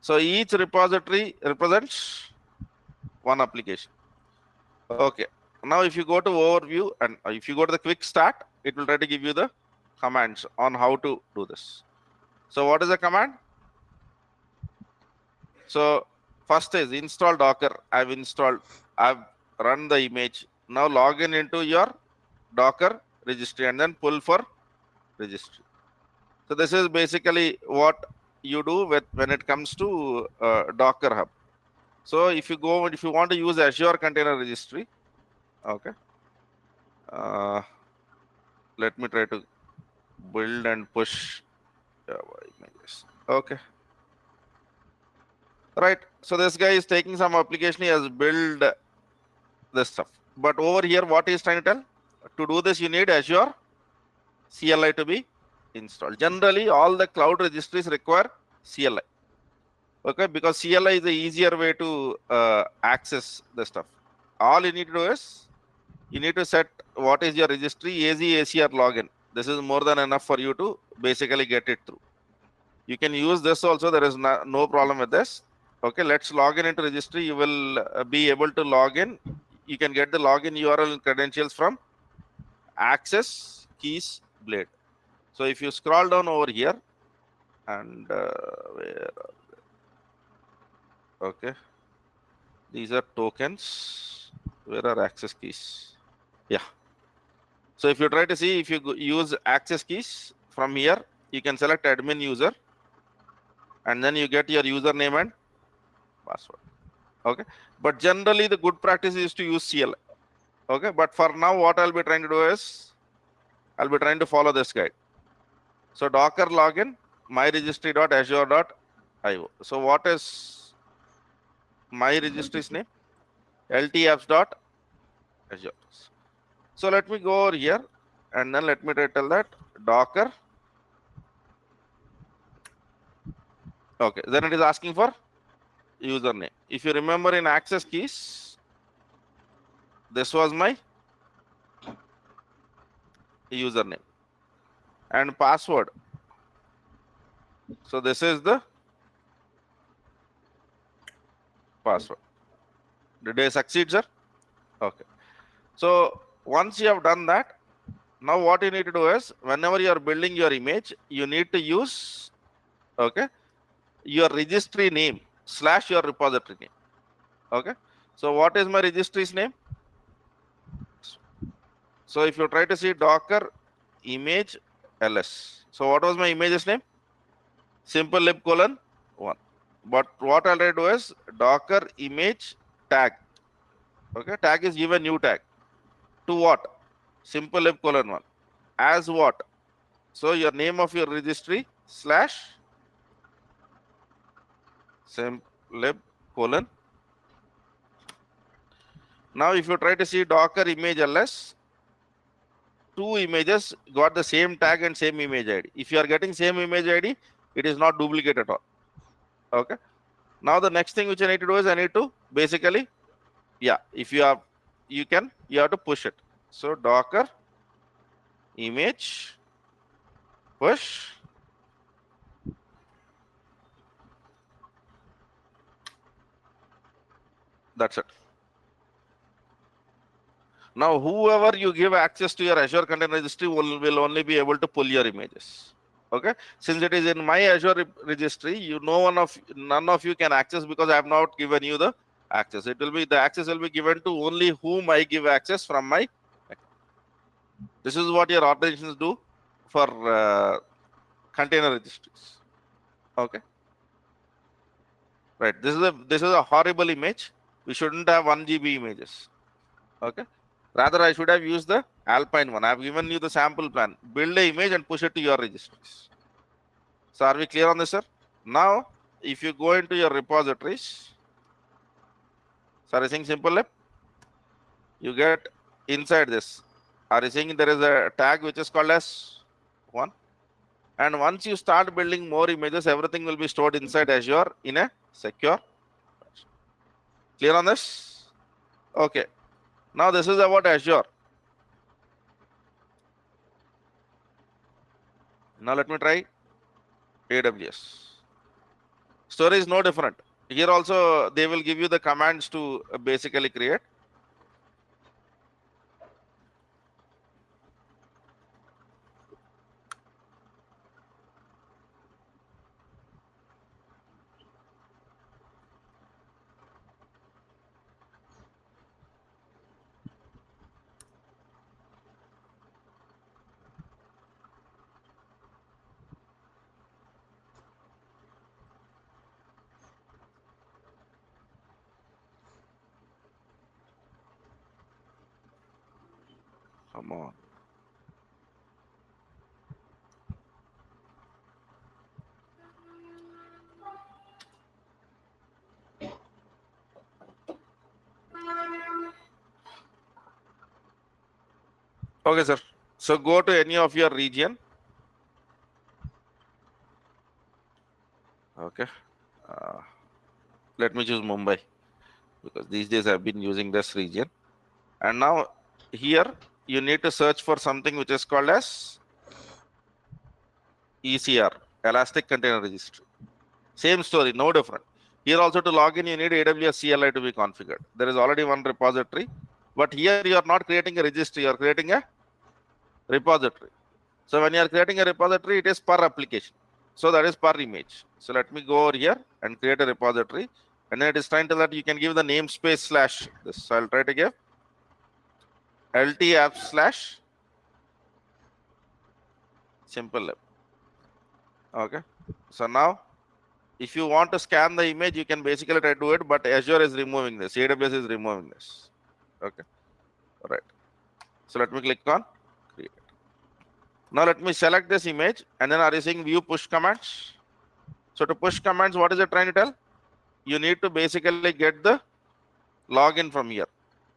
So each repository represents one application. Okay, now if you go to overview and if you go to the quick start, it will try to give you the commands on how to do this. So what is the command? So first is install Docker. I've installed, I've run the image. Now log in into your Docker registry and then pull for registry. So this is basically what you do with when it comes to Docker Hub. So if you want to use Azure Container Registry, okay. Let me try to build and push Java images. Okay. Right. So this guy is taking some application. He has built this stuff. But over here, what he's trying to tell? To do this, you need Azure CLI to be installed. Generally, all the cloud registries require CLI. Okay, because CLI is the easier way to access the stuff. All you need to do is you need to set what is your registry ACR login. This is more than enough for you to basically get it through. You can use this also. There is no problem with this. Okay, let's log in into registry. You will be able to log in. You can get the login URL and credentials from access keys blade. So if you scroll down over here and where, okay, these are tokens. Where are access keys? Yeah. So if you try to see, if you use access keys from here, you can select admin user and then you get your username and password. Okay, but generally the good practice is to use CLI. Okay, but for now what I'll be trying to do is I'll be trying to follow this guide. So Docker login myregistry.azure.io. So what is my registry's name? ltapps.azure. So let me go over here and then let me tell that Docker. Okay, then it is asking for username. If you remember in access keys, this was my username and password. So this is the password. Did I succeed, sir? Okay. So once you have done that, now what you need to do is whenever you are building your image, you need to use, okay, your registry name / your repository name. Okay. So what is my registry's name? So if you try to see Docker image ls. So what was my image's name? Simple lib : 1. But what I'll do is Docker image tag. Okay, tag is given new tag. To what? Simple lib : 1. As what? So your name of your registry / simplib : Now if you try to see Docker image ls, two images got the same tag and same image ID. If you are getting same image ID, it is not duplicate at all. Okay. Now the next thing which I need to do is I need to basically, yeah, if you have, you have to push it. So Docker image push. That's it. Now, whoever you give access to your Azure Container Registry will only be able to pull your images. Okay, since it is in my Azure registry, none of you can access because I have not given you the access. It will be the access will be given to only whom I give access from my account. This is what your organizations do for container registries. Okay, right. This is a horrible image. We shouldn't have 1 GB images. Okay. Rather, I should have used the Alpine one. I have given you the sample plan. Build the image and push it to your registries. So are we clear on this, sir? Now, if you go into your repositories, so are you seeing simple lib? You get inside this. Are you seeing there is a tag which is called as 1? And once you start building more images, everything will be stored inside Azure in a secure fashion. Clear on this? Okay. Now this is about Azure. Now let me try AWS. Story is no different. Here also they will give you the commands to basically create. Come on. Okay, sir. So go to any of your region. Okay. Let me choose Mumbai because these days I've been using this region. And now here you need to search for something which is called as ECR, Elastic Container Registry. Same story, no different. Here also to log in, you need AWS CLI to be configured. There is already one repository, but here you are not creating a registry, you are creating a repository. So when you are creating a repository, it is per application. So that is per image. So let me go over here and create a repository. And then it is trying to that you can give the namespace slash this. So I'll try to give LT app slash simple lib. Okay. So now if you want to scan the image, you can basically try to do it, but Azure is removing this. AWS is removing this. Okay. All right. So let me click on create. Now let me select this image and then are you seeing view push commands? So to push commands, what is it trying to tell? You need to basically get the login from here.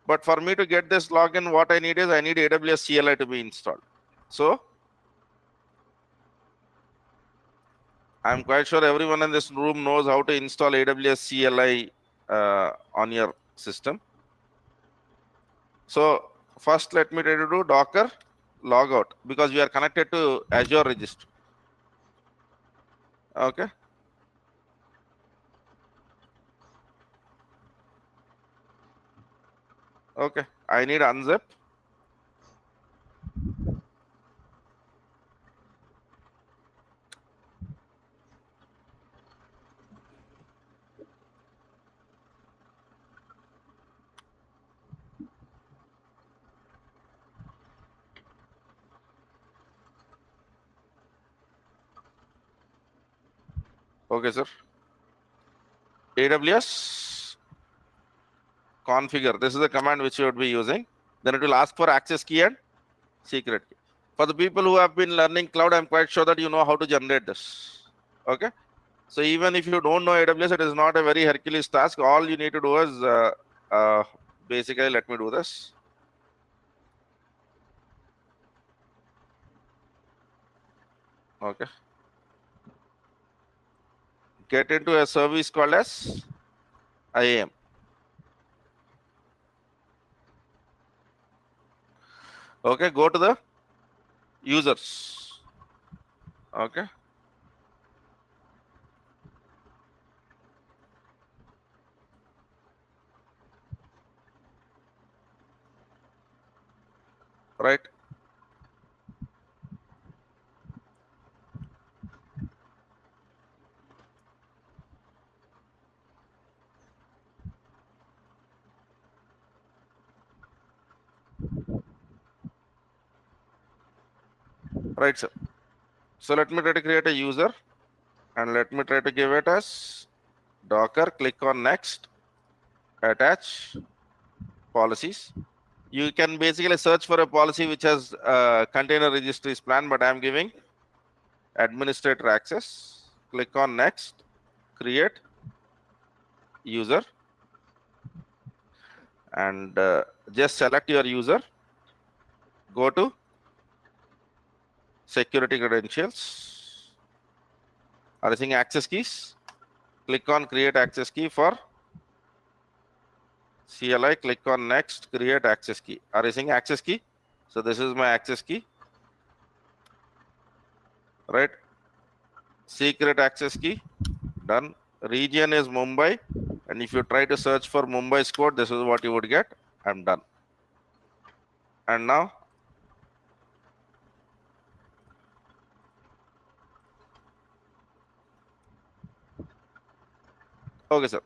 But for me to get this login, what I need is I need AWS CLI to be installed. So I'm quite sure everyone in this room knows how to install AWS CLI on your system. So first, let me try to do Docker logout because we are connected to Azure registry. Okay. Okay. I need unzip. Okay, sir. AWS configure. This is the command which you would be using. Then it will ask for access key and secret key. For the people who have been learning cloud, I'm quite sure that you know how to generate this. Okay. So even if you don't know AWS, it is not a very Hercules task. All you need to do is basically, let me do this. Okay. Get into a service called as IAM. Okay, go to the users. Okay. Right. Right, sir. So let me try to create a user and let me try to give it as Docker. Click on next, attach policies. You can basically search for a policy which has container registries plan, but I'm giving administrator access. Click on next, create user, and just select your user. Go to security credentials. Are you seeing access keys? Click on create access key for CLI. Click on next, create access key. Are you seeing access key? So this is my access key. Right. Secret access key. Done. Region is Mumbai. And if you try to search for Mumbai's code, this is what you would get. I'm done. And now, okay, sir.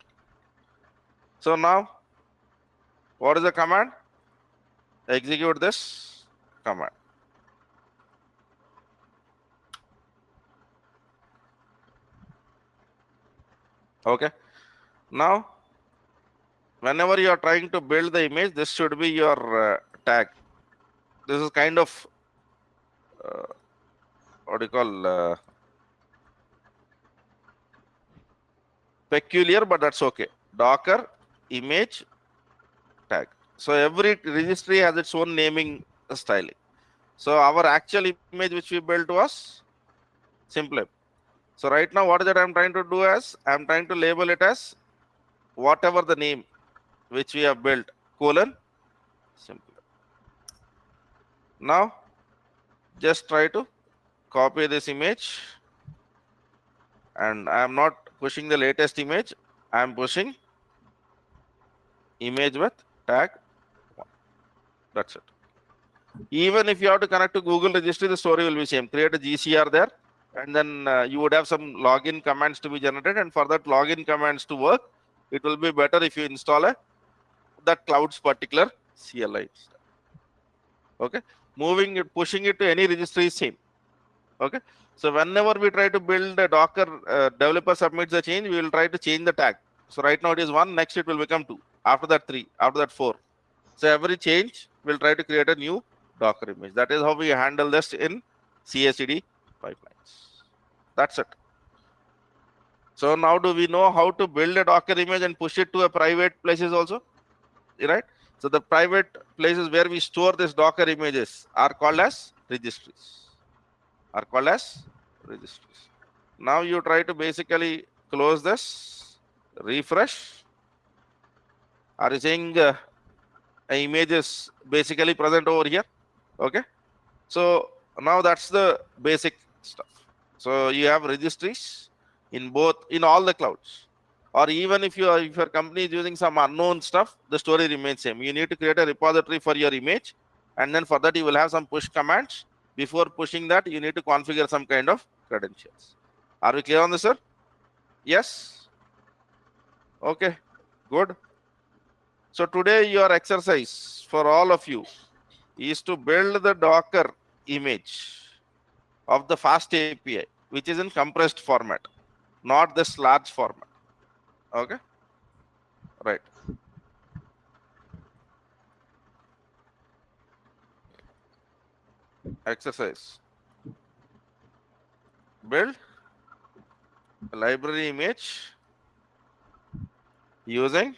So now, what is the command? Execute this command. Okay. Now, whenever you are trying to build the image, this should be your tag. This is kind of what do you call peculiar, but that's okay. Docker image tag. So every registry has its own naming styling. So our actual image which we built was simple. So right now, what is that I'm trying to do as? I'm trying to label it as whatever the name which we have built, colon, simple. Now, just try to copy this image, and I'm not pushing the latest image. I'm pushing image with tag 1. That's it. Even if you have to connect to Google registry, the story will be same. Create a GCR there, and then you would have some login commands to be generated. And for that login commands to work, it will be better if you install that cloud's particular CLI. Okay, moving it, pushing it to any registry is same. Okay, so whenever we try to build a Docker, developer submits the change, we will try to change the tag. So right now it is 1, next it will become 2, after that 3, after that 4. So every change will try to create a new Docker image. That is how we handle this in CI/CD pipelines. That's it. So now do we know how to build a Docker image and push it to a private places also, right? So the private places where we store this Docker images are called as registries. Now you try to basically close this, refresh. Are you saying image is basically present over here? Okay. So now that's the basic stuff. So you have registries in all the clouds, or even if your company is using some unknown stuff, the story remains same. You need to create a repository for your image, and then for that you will have some push commands. Before pushing that, you need to configure some kind of credentials. Are we clear on this, sir? Yes. Okay, good. So today your exercise for all of you is to build the Docker image of the fast API, which is in compressed format, not this large format. Okay, right. Exercise. Build a library image using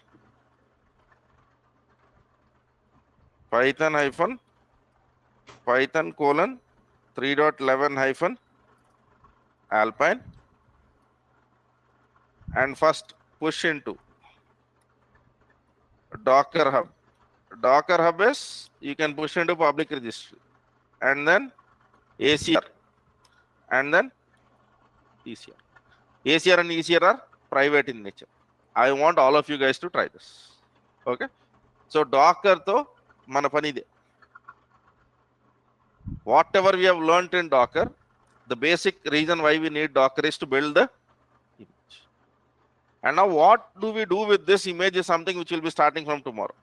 Python colon 3.11 Alpine, and first push into Docker Hub. Docker Hub is you can push into public registry, and then ACR, and then ECR. ACR and ECR are private in nature. I want all of you guys to try this. Okay. So Docker to mana pani ide. Whatever we have learned in Docker, the basic reason why we need Docker is to build the image. And now what do we do with this image is something which will be starting from tomorrow.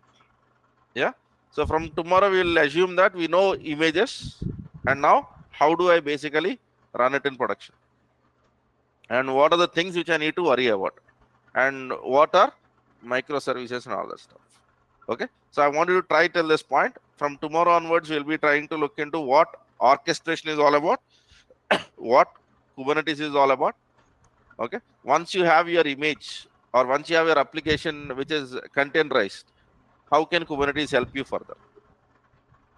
Yeah. So from tomorrow we will assume that we know images, and now how do I basically run it in production? And what are the things which I need to worry about? And what are microservices and all that stuff? Okay. So I want you to try till this point. From tomorrow onwards, we'll be trying to look into what orchestration is all about, what Kubernetes is all about. Okay. Once you have your image, or once you have your application which is containerized, how can Kubernetes help you further?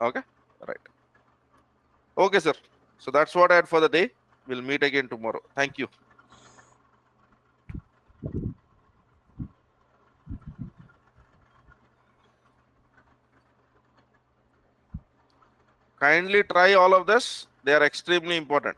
Okay. Right. Okay, sir. So that's what I had for the day. We'll meet again tomorrow. Thank you. Kindly try all of this. They are extremely important.